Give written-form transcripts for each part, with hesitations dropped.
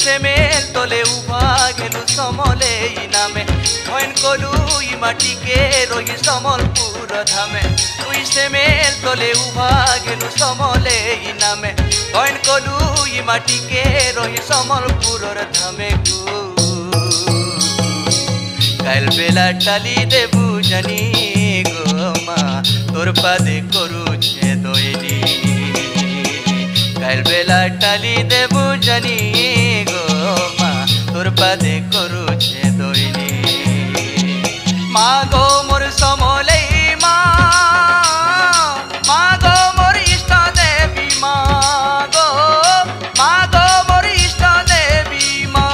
তুই মেল তলে উভা গেলু সমলে নামে হইন কলু ই মাটিকে রহি সমলপুর ধামে তুই মেল তলে উভা গেলু সমলে নামে হইন কলু ই মাটিকে রহি সমলপুরর ধামে গু কাল বেলা টালি দেবু জানি গো মা তোর পাদে করুছে দইলি কাল বেলা টালি দেবু জানি গো মা তোর পাদে করুছে দইলি মা গো মোর সমলে মা মা গো মোর ইষ্ট দেবী মা গো মোর ইষ্ট দেবী মা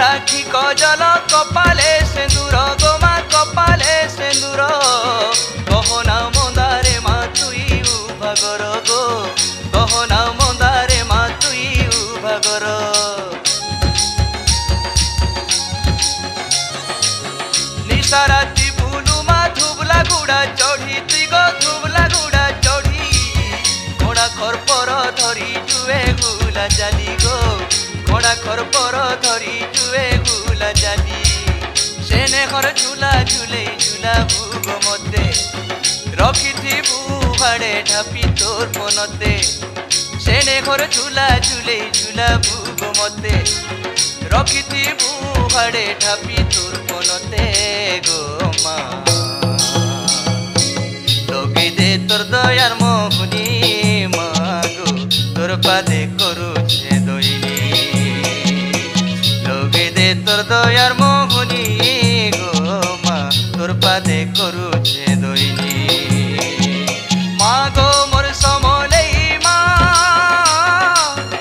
রাখি কজল কপালে সেন্দুর গোমা কপালে সেন্দুর গহনা মন্দারে মা তুই উভাগর গো গহনা মন্দারে মা তুই উভাগর নিশারাতি বুলু মা ধুবলা গুড়া চড়ি তুই গো ধুবলা গুড়া চড়ি ঘোড়া খরপর ধরি জুয়ে গুলা জালি গো ঘোড়া খরপর ধরি জুয়ে গুলা জালি সেনে ঘর ঝুলা ঝুলে ঝুলা ভুগ মতে রখিথিবু ভাড়ে ঢাপি তোর মনতে সেনে ঘর ঝুলা ঝুলে ঝুলা ভুগ মতে রখিথিবু ভাড়ে ঢাপি তোর মনতে গো মা লগে দে তোর দয়ার মোহনি মা গো তোর পাদে করুছে দইলি লগে দে তোর দয়ার মোহনি গো মা তোর পাদে করুছে দইলি মা গো মোর সমলে মা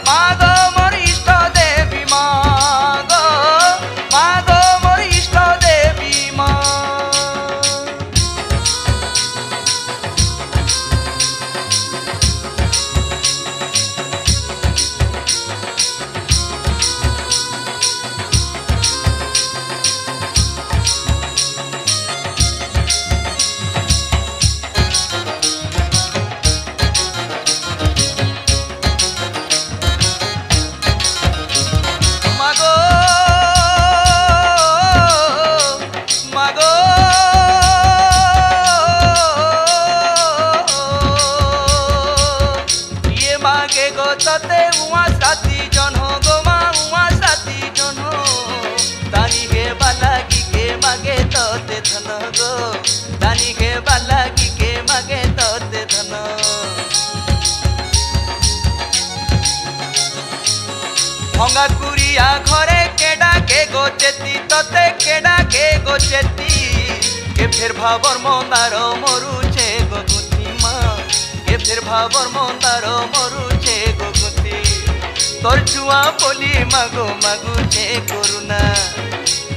মা গো মোর ইষ্ট দেবী মা গো মোর ইষ্ট দেবী মা ততে উয়া সাথী জন গো মা উয়া সাথী জন দানি গে বালাগি কে মাগে ততে ধন গো দানি গে বালাগি কে মাগে ততে ধন ভঙ্গা কুড়িয়া ঘরে কেডা কে গোচেতি ততে কেডা কে গোচেতি কে ফের ভাবর মন্দার মরুছে গগুতি মা কে ফের ভাবর মন্দার মরুছে গগুতি তোর চুয়া বলি মাগো মাগুছে করুণা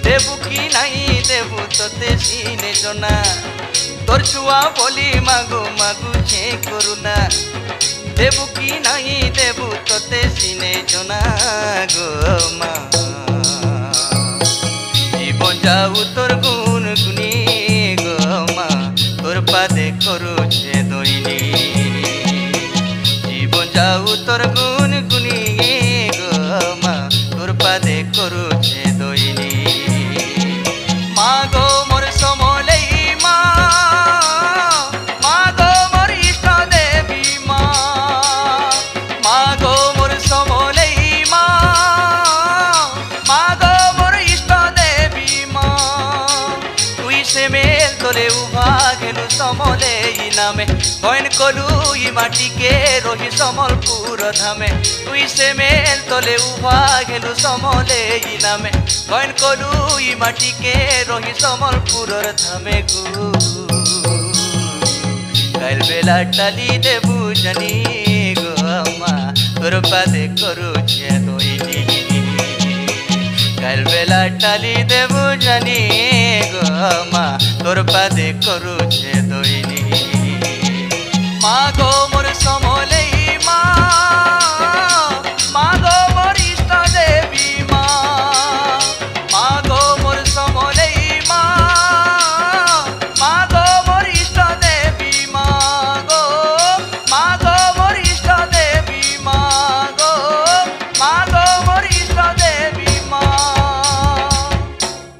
দেবু কি নাই দেবু তোতে সিনে জনা তোর চুয়া বলি মাগো মাগুছে করুণা দেবু কি নাই দেবু তোতে সিনে জনা গো মা জীবন যাও তোর গুণ গুনি গো মা তোর পাদে করুছে দইলি জীবন যাও তোর গুণ গুনি গো মা তোর পাদে করুছে দইলি মা গো মোর সমলে মা মা গো মোর ইষ্ট দেবী মা মা গো মোর সমলে মা মা গো মোর ইষ্ট দেবী মা তুই মেল তলে উভা গেলু সমলে নামে হইন কলু ই মাটিকে রহি সমলপুর ধামে তুই মেল তলে উভা গেলু সমলে নামে হইন কলু ই মাটিকে রহি সমলপুরর ধামে গু কাল বেলা টালি দেবু জানি গো মা তোর পাদে করুছে দইনি কাল বেলা টালি দেবু জানি গো মা তোর পাদে করুছে দইনি মা গো